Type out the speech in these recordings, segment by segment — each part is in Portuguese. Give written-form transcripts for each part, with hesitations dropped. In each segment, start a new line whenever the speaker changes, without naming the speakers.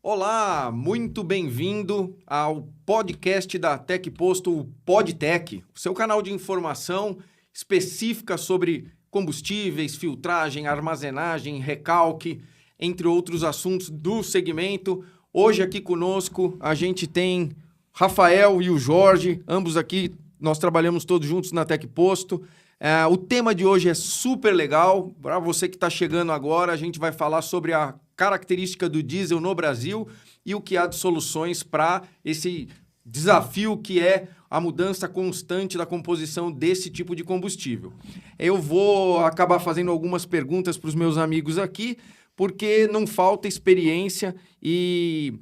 Olá, muito bem-vindo ao podcast da Tec Posto, o PodTec, o seu canal de informação específica sobre combustíveis, filtragem, armazenagem, recalque, entre outros assuntos do segmento. Hoje aqui conosco a gente tem Rafael e o Jorge, ambos aqui, nós trabalhamos todos juntos na Tec Posto. O tema de hoje é super legal. Para você que está chegando agora, a gente vai falar sobre a característica do diesel no Brasil e o que há de soluções para esse desafio que é a mudança constante da composição desse tipo de combustível. Eu vou acabar fazendo algumas perguntas para os meus amigos aqui, porque não falta experiência e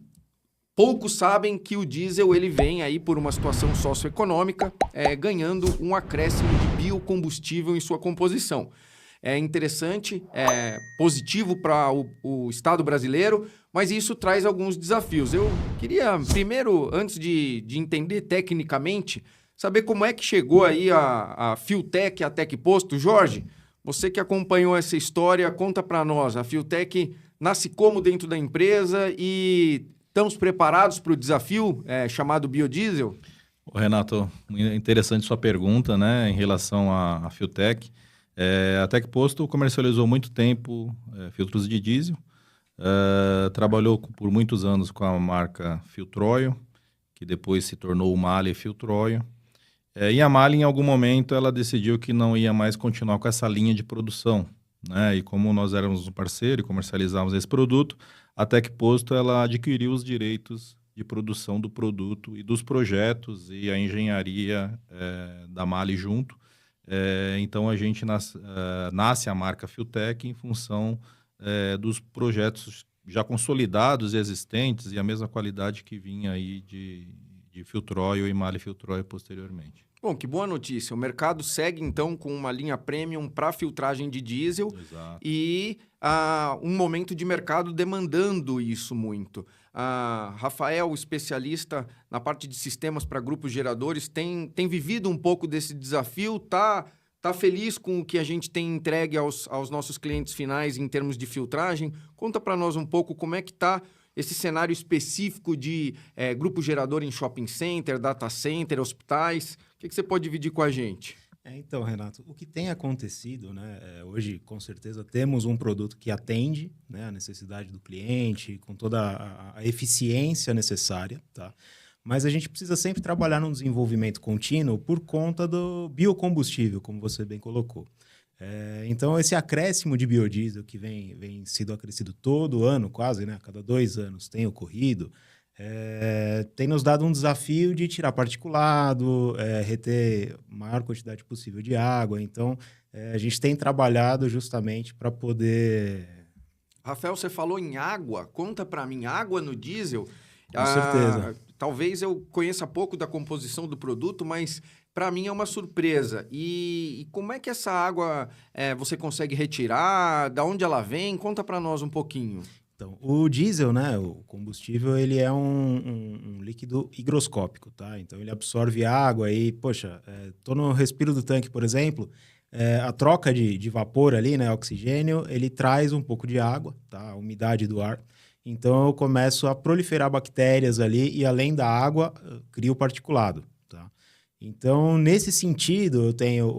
poucos sabem que o diesel ele vem aí por uma situação socioeconômica, ganhando um acréscimo de biocombustível em sua composição. É interessante, é positivo para o Estado brasileiro, mas isso traz alguns desafios. Eu queria, primeiro, antes de entender tecnicamente, saber como é que chegou aí a Fueltec, a Tec Posto. Jorge, você que acompanhou essa história, conta para nós. A Fueltec nasce como dentro da empresa e estamos preparados para o desafio chamado biodiesel?
Renato, interessante sua pergunta, né, em relação à Fueltec. A Tec Posto comercializou muito tempo filtros de diesel, trabalhou por muitos anos com a marca Filtroil, que depois se tornou o MAHLE Filtroil. E a MAHLE, em algum momento, ela decidiu que não ia mais continuar com essa linha de produção, né? E como nós éramos um parceiro e comercializávamos esse produto, a Tec Posto ela adquiriu os direitos de produção do produto e dos projetos e a engenharia da MAHLE junto. Então, a gente nasce a marca Fueltec em função dos projetos já consolidados e existentes e a mesma qualidade que vinha aí de Filtroil e MAHLE Filtroil posteriormente.
Bom, que boa notícia. O mercado segue, então, com uma linha premium para filtragem de diesel.
Exato.
E um momento de mercado demandando isso muito. Rafael, especialista na parte de sistemas para grupos geradores, tem vivido um pouco desse desafio, tá feliz com o que a gente tem entregue aos nossos clientes finais em termos de filtragem? Conta para nós um pouco como é que está esse cenário específico de grupo gerador em shopping center, data center, hospitais. O que você pode dividir com a gente?
Então, Renato, o que tem acontecido, né? Hoje, com certeza, temos um produto que atende, né, a necessidade do cliente, com toda a eficiência necessária, tá? Mas a gente precisa sempre trabalhar no desenvolvimento contínuo por conta do biocombustível, como você bem colocou. Então, esse acréscimo de biodiesel que vem sido acrescido todo ano, quase, né? A cada 2 anos tem ocorrido, tem nos dado um desafio de tirar particulado, reter a maior quantidade possível de água. Então, a gente tem trabalhado justamente para poder...
Rafael, você falou em água. Conta para mim, água no diesel?
Com certeza.
Talvez eu conheça pouco da composição do produto, mas para mim é uma surpresa. E como é que essa água você consegue retirar? Da onde ela vem? Conta para nós um pouquinho.
Então, o diesel, né, o combustível, ele é um líquido higroscópico, tá? Então, ele absorve água e, poxa, tô no respiro do tanque, por exemplo, a troca de vapor ali, né, oxigênio, ele traz um pouco de água, tá? A umidade do ar. Então, eu começo a proliferar bactérias ali e, além da água, crio particulado, tá? Então, nesse sentido, eu tenho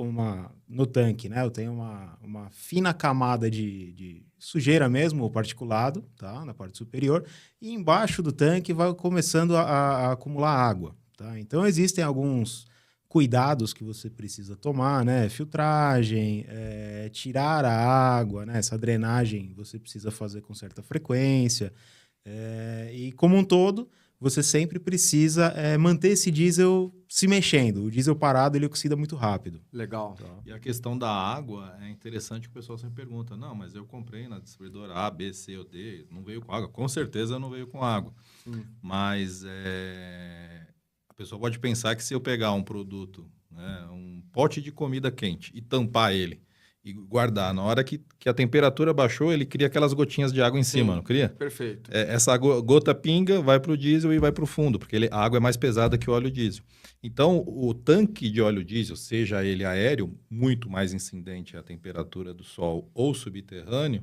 no tanque, né, eu tenho uma fina camada de sujeira mesmo, o particulado, tá? Na parte superior, e embaixo do tanque vai começando a acumular água, tá? Então, existem alguns cuidados que você precisa tomar, né? Filtragem, tirar a água, né? Essa drenagem você precisa fazer com certa frequência. E como um todo, você sempre precisa manter esse diesel se mexendo. O diesel parado, ele oxida muito rápido.
Legal.
Tá?
E a questão da água é interessante que o pessoal sempre pergunta, não, mas eu comprei na distribuidora A, B, C ou D, não veio com água. Com certeza não veio com água. Mas a pessoa pode pensar que se eu pegar um produto, né, um pote de comida quente e tampar ele e guardar, na hora que a temperatura baixou, ele cria aquelas gotinhas de água em cima, não cria?
Perfeito.
Essa gota pinga, vai para o diesel e vai para o fundo, porque a água é mais pesada que o óleo diesel. Então, o tanque de óleo diesel, seja ele aéreo, muito mais incidente à temperatura do sol ou subterrâneo,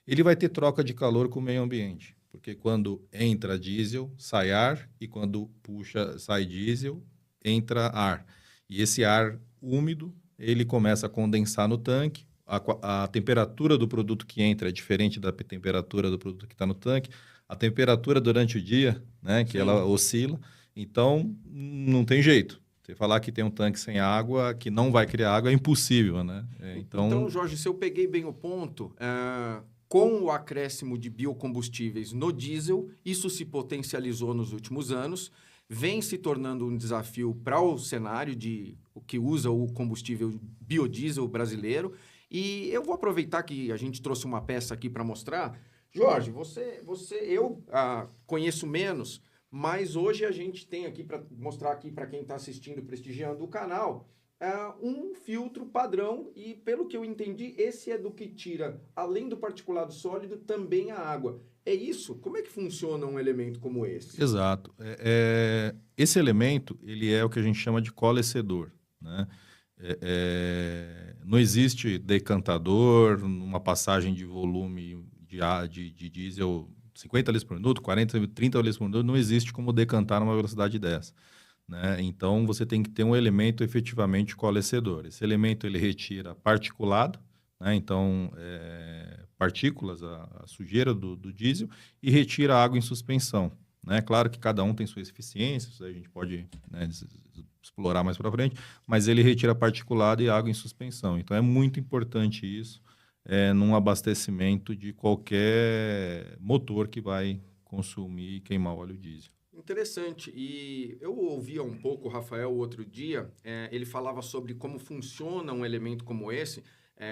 ele vai ter troca de calor com o meio ambiente. Porque porque quando entra diesel, sai ar, e quando puxa, sai diesel, entra ar. E esse ar úmido, ele começa a condensar no tanque, a temperatura do produto que entra é diferente da temperatura do produto que está no tanque, a temperatura durante o dia, né, que ela oscila, então não tem jeito. Você falar que tem um tanque sem água, que não vai criar água, é impossível, né?
Então, Jorge, se eu peguei bem o ponto, com o acréscimo de biocombustíveis no diesel, isso se potencializou nos últimos anos, vem se tornando um desafio para o cenário de o que usa o combustível biodiesel brasileiro. E eu vou aproveitar que a gente trouxe uma peça aqui para mostrar. Jorge, eu conheço menos, mas hoje a gente tem aqui para mostrar aqui para quem está assistindo, prestigiando o canal, um filtro padrão e, pelo que eu entendi, esse é do que tira, além do particulado sólido, também a água. É isso? Como é que funciona um elemento como esse?
Exato. Esse elemento, ele é o que a gente chama de colecedor, né? Não existe decantador, uma passagem de volume de diesel 50 litros por minuto, 40, 30 litros por minuto, não existe como decantar numa velocidade dessa, né? Então, você tem que ter um elemento efetivamente colecedor. Esse elemento, ele retira particulado, né? Então, partículas, a sujeira do diesel, e retira a água em suspensão, né? Claro que cada um tem suas eficiências, isso aí a gente pode, né, explorar mais para frente, mas ele retira particulado e água em suspensão. Então, é muito importante isso num abastecimento de qualquer motor que vai consumir e queimar o óleo diesel.
Interessante. E eu ouvia um pouco o Rafael outro dia, ele falava sobre como funciona um elemento como esse.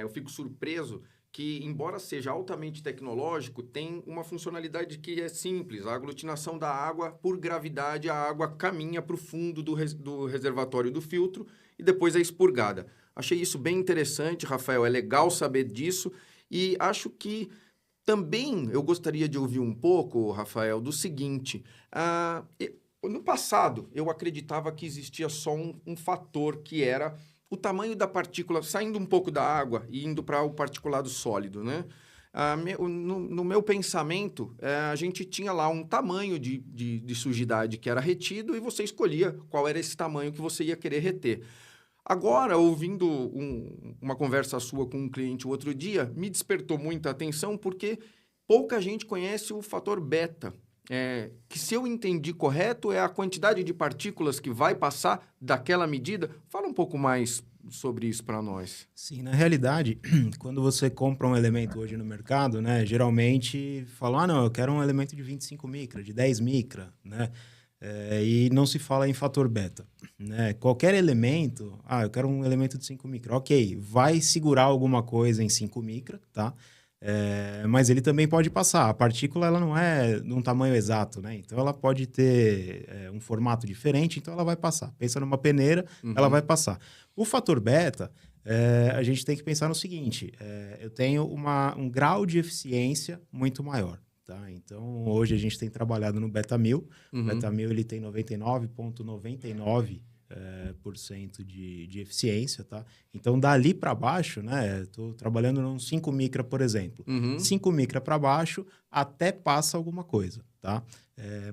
Eu fico surpreso que, embora seja altamente tecnológico, tem uma funcionalidade que é simples. A aglutinação da água, por gravidade, a água caminha para o fundo do reservatório do filtro e depois é expurgada. Achei isso bem interessante, Rafael. É legal saber disso. E acho que também eu gostaria de ouvir um pouco, Rafael, do seguinte. No passado, eu acreditava que existia só um fator, que era o tamanho da partícula, saindo um pouco da água e indo para o particulado sólido, né? No meu pensamento, a gente tinha lá um tamanho de sujidade que era retido e você escolhia qual era esse tamanho que você ia querer reter. Agora, ouvindo uma conversa sua com um cliente o outro dia, me despertou muita atenção porque pouca gente conhece o fator beta. Que, se eu entendi correto, é a quantidade de partículas que vai passar daquela medida. Fala um pouco mais sobre isso para nós.
Sim, na realidade, quando você compra um elemento hoje no mercado, né, geralmente falam, não, eu quero um elemento de 25 micra, de 10 micra, né? E não se fala em fator beta, né? Qualquer elemento, eu quero um elemento de 5 micra, ok, vai segurar alguma coisa em 5 micra, tá? Mas ele também pode passar. A partícula, ela não é de um tamanho exato, né? Então, ela pode ter um formato diferente, então ela vai passar. Pensa numa peneira, ela vai passar. O fator beta, a gente tem que pensar no seguinte, eu tenho um grau de eficiência muito maior. Tá? Então, hoje a gente tem trabalhado no Beta 1000. O Beta 1000 ele tem 99,99% de eficiência. Tá? Então, dali para baixo, né? Estou trabalhando num 5 micra, por exemplo. 5 micra para baixo, até passa alguma coisa. Tá?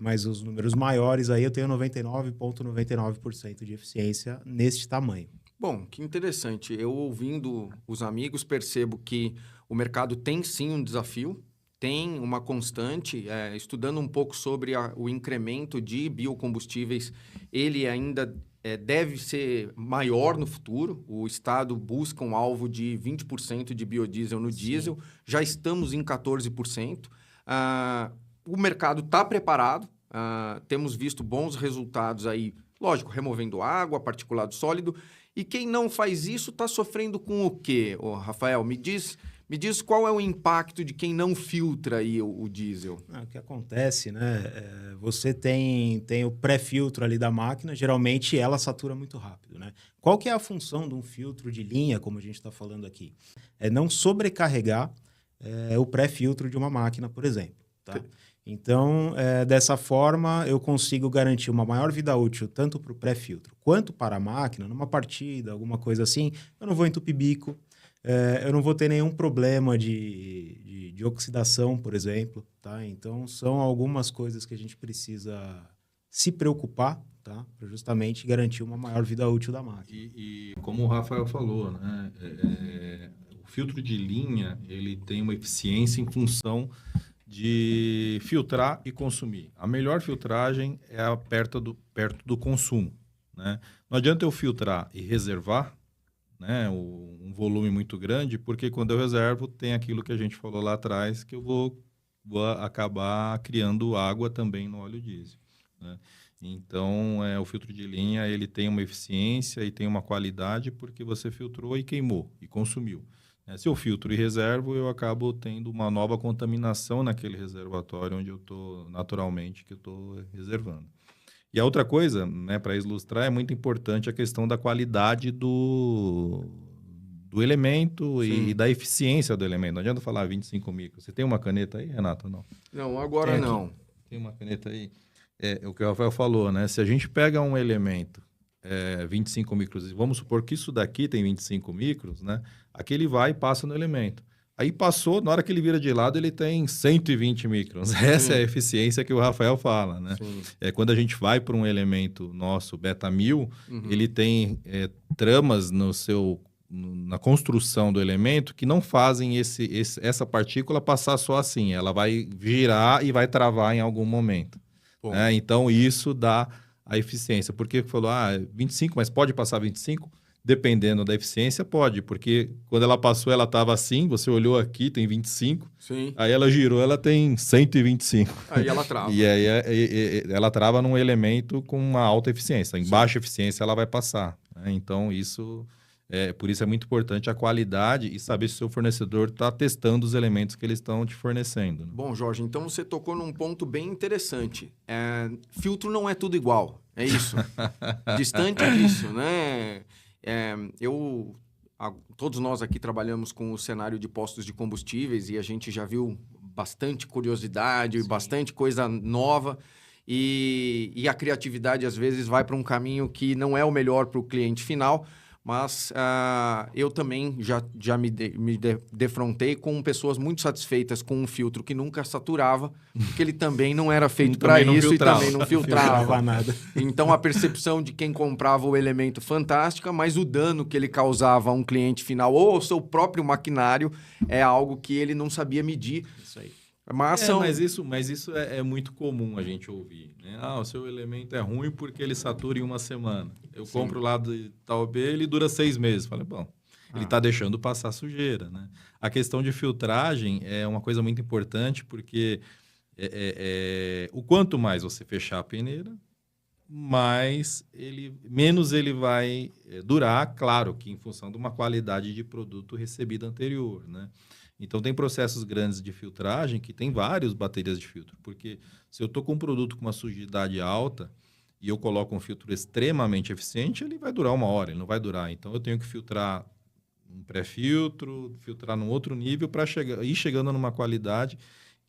Mas os números maiores, aí eu tenho 99,99% de eficiência neste tamanho.
Bom, que interessante. Eu, ouvindo os amigos, percebo que o mercado tem sim um desafio, tem uma constante, estudando um pouco sobre o incremento de biocombustíveis, ele ainda deve ser maior no futuro. O Estado busca um alvo de 20% de biodiesel no diesel, já estamos em 14%. O mercado está preparado, temos visto bons resultados aí, lógico, removendo água, particulado sólido. E quem não faz isso está sofrendo com o quê, Rafael? Me diz qual é o impacto de quem não filtra aí o diesel.
O que acontece, né? Você tem o pré-filtro ali da máquina, geralmente ela satura muito rápido, né? Qual que é a função de um filtro de linha, como a gente está falando aqui? É não sobrecarregar o pré-filtro de uma máquina, por exemplo. Tá? Então, dessa forma, eu consigo garantir uma maior vida útil tanto para o pré-filtro quanto para a máquina. Numa partida, alguma coisa assim, eu não vou entupir bico, eu não vou ter nenhum problema de oxidação, por exemplo, tá? Então, são algumas coisas que a gente precisa se preocupar, tá? Para justamente garantir uma maior vida útil da máquina.
E como o Rafael falou, né? O filtro de linha, ele tem uma eficiência em função de filtrar e consumir. A melhor filtragem é perto do consumo, né? Não adianta eu filtrar e reservar, né, um volume muito grande, porque quando eu reservo tem aquilo que a gente falou lá atrás, que eu vou acabar criando água também no óleo diesel, né? Então, o filtro de linha ele tem uma eficiência e tem uma qualidade porque você filtrou e queimou e consumiu. Se eu filtro e reservo, eu acabo tendo uma nova contaminação naquele reservatório onde eu estou naturalmente que eu estou reservando. E a outra coisa, né, para ilustrar, é muito importante a questão da qualidade do elemento e da eficiência do elemento. Não adianta falar 25 micros. Você tem uma caneta aí, Renato? Não.
Não, agora não.
Tem uma caneta aí? É o que o Rafael falou, né? Se a gente pega um elemento 25 micros, e vamos supor que isso daqui tem 25 micros, né? Aqui ele vai e passa no elemento. Aí passou, na hora que ele vira de lado, ele tem 120 microns. Essa é a eficiência que o Rafael fala, né? Quando a gente vai para um elemento nosso, beta 1000, ele tem tramas na construção do elemento que não fazem essa partícula passar só assim. Ela vai girar e vai travar em algum momento. Então, isso dá a eficiência. Por que falou, 25, mas pode passar 25? Dependendo da eficiência, pode, porque quando ela passou, ela estava assim, você olhou aqui, tem 25,
Sim.
Aí ela girou, ela tem 125.
Aí ela trava.
E aí ela trava num elemento com uma alta eficiência. Em baixa eficiência, ela vai passar, né? Então, por isso é muito importante a qualidade e saber se o seu fornecedor está testando os elementos que eles estão te fornecendo, né?
Bom, Jorge, então você tocou num ponto bem interessante. Filtro não é tudo igual, é isso. Distante disso, né? Todos nós aqui trabalhamos com o cenário de postos de combustíveis e a gente já viu bastante curiosidade, bastante coisa nova. E a criatividade, às vezes, vai para um caminho que não é o melhor para o cliente final. Mas eu também já me defrontei com pessoas muito satisfeitas com um filtro que nunca saturava, porque ele também não era feito para isso e também não filtrava
nada.
Então, a percepção de quem comprava o elemento fantástica, mas o dano que ele causava a um cliente final ou ao seu próprio maquinário é algo que ele não sabia medir.
Isso aí.
Mas
isso é muito comum a gente ouvir, né? O seu elemento é ruim porque ele satura em uma semana. Eu compro lá de tal B, ele dura 6 meses. Falei, bom, ele está deixando passar sujeira, né? A questão de filtragem é uma coisa muito importante porque o quanto mais você fechar a peneira, menos ele vai durar, claro que em função de uma qualidade de produto recebida anterior, né? Então, tem processos grandes de filtragem que tem várias baterias de filtro. Porque se eu estou com um produto com uma sujidade alta e eu coloco um filtro extremamente eficiente, ele vai durar 1 hora, ele não vai durar. Então, eu tenho que filtrar um pré-filtro, filtrar num outro nível para ir chegando numa qualidade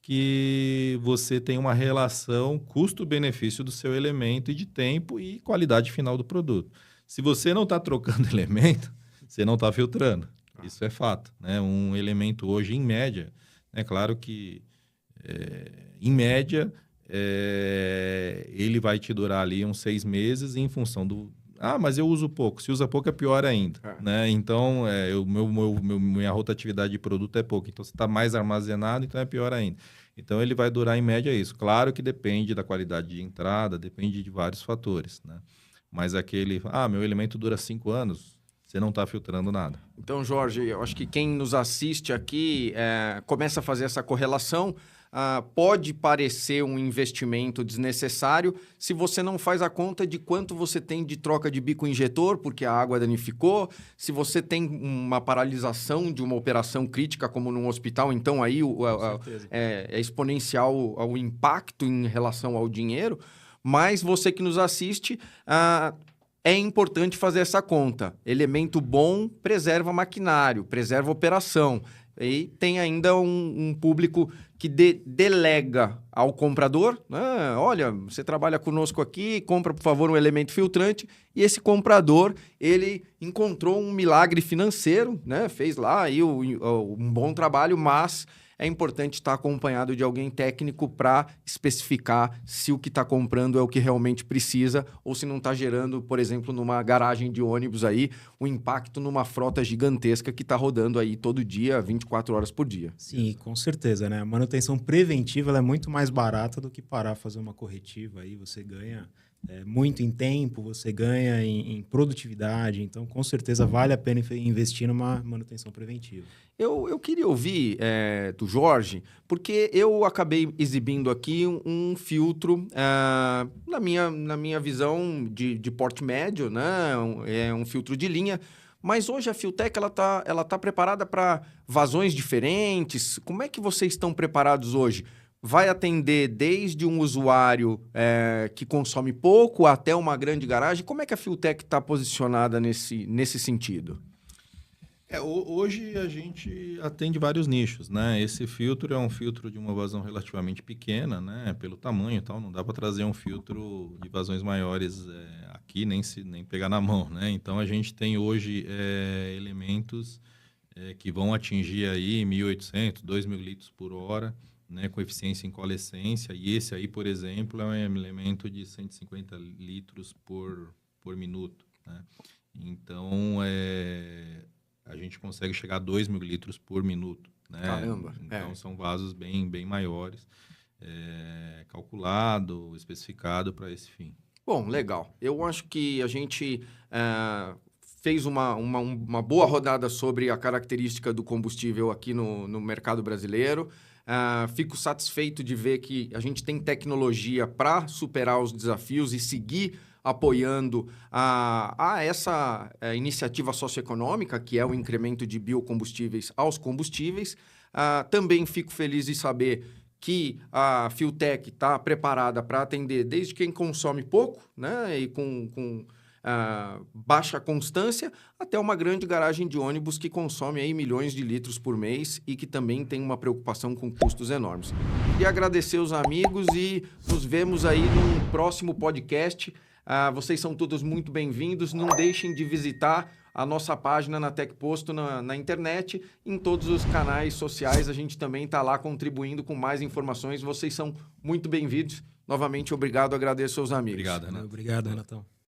que você tem uma relação custo-benefício do seu elemento e de tempo e qualidade final do produto. Se você não está trocando elemento, você não está filtrando. Isso é fato, né? Um elemento hoje, em média, é claro que, em média, ele vai te durar ali uns 6 meses em função do... mas eu uso pouco. Se usa pouco é pior ainda, né? Então, minha rotatividade de produto é pouco. Então, se está mais armazenado, então é pior ainda. Então, ele vai durar, em média, isso. Claro que depende da qualidade de entrada, depende de vários fatores, né? Mas meu elemento dura 5 anos... Você não está filtrando nada.
Então, Jorge, eu acho que quem nos assiste aqui começa a fazer essa correlação. Pode parecer um investimento desnecessário se você não faz a conta de quanto você tem de troca de bico injetor, porque a água danificou. Se você tem uma paralisação de uma operação crítica, como num hospital, então aí é exponencial o impacto em relação ao dinheiro. Mas você que nos assiste... é importante fazer essa conta. Elemento bom preserva maquinário, preserva operação. E tem ainda um público que delega ao comprador, né? Olha, você trabalha conosco aqui, compra, por favor, um elemento filtrante. E esse comprador, ele encontrou um milagre financeiro, né? Fez lá aí um bom trabalho, mas é importante estar acompanhado de alguém técnico para especificar se o que está comprando é o que realmente precisa ou se não está gerando, por exemplo, numa garagem de ônibus aí, um impacto numa frota gigantesca que está rodando aí todo dia, 24 horas por dia.
Sim, com certeza, né? A manutenção preventiva ela é muito mais barata do que parar fazer uma corretiva. Aí você ganha muito em tempo, você ganha em produtividade. Então, com certeza, vale a pena investir numa manutenção preventiva.
Eu queria ouvir do Jorge, porque eu acabei exibindo aqui um filtro, na minha visão de porte médio, né? É um filtro de linha. Mas hoje a FeelTech ela tá preparada para vazões diferentes. Como é que vocês estão preparados hoje? Vai atender desde um usuário que consome pouco até uma grande garagem? Como é que a FeelTech está posicionada nesse sentido?
Hoje a gente atende vários nichos, né? Esse filtro é um filtro de uma vazão relativamente pequena, né? Pelo tamanho e tal, não dá para trazer um filtro de vazões maiores aqui, nem pegar na mão, né? Então a gente tem hoje elementos que vão atingir aí 1.800, 2.000 litros por hora, né? Com eficiência em coalescência. E esse aí, por exemplo, é um elemento de 150 litros por minuto, né? Então, a gente consegue chegar a 2.000 litros por minuto, né?
Caramba!
Então, são vasos bem maiores, calculado, especificado para esse fim.
Bom, legal. Eu acho que a gente fez uma boa rodada sobre a característica do combustível aqui no mercado brasileiro. Fico satisfeito de ver que a gente tem tecnologia para superar os desafios e seguir apoiando essa iniciativa socioeconômica, que é o incremento de biocombustíveis aos combustíveis. Também fico feliz de saber que a FeelTech está preparada para atender desde quem consome pouco, né, e com baixa constância, até uma grande garagem de ônibus que consome aí milhões de litros por mês e que também tem uma preocupação com custos enormes. Queria agradecer os amigos e nos vemos aí num próximo podcast. Vocês são todos muito bem-vindos. Não deixem de visitar a nossa página na TecPosto na internet. Em todos os canais sociais, a gente também está lá contribuindo com mais informações. Vocês são muito bem-vindos. Novamente, obrigado. Agradeço aos amigos.
Obrigado, Renato.
Obrigado, Renatão.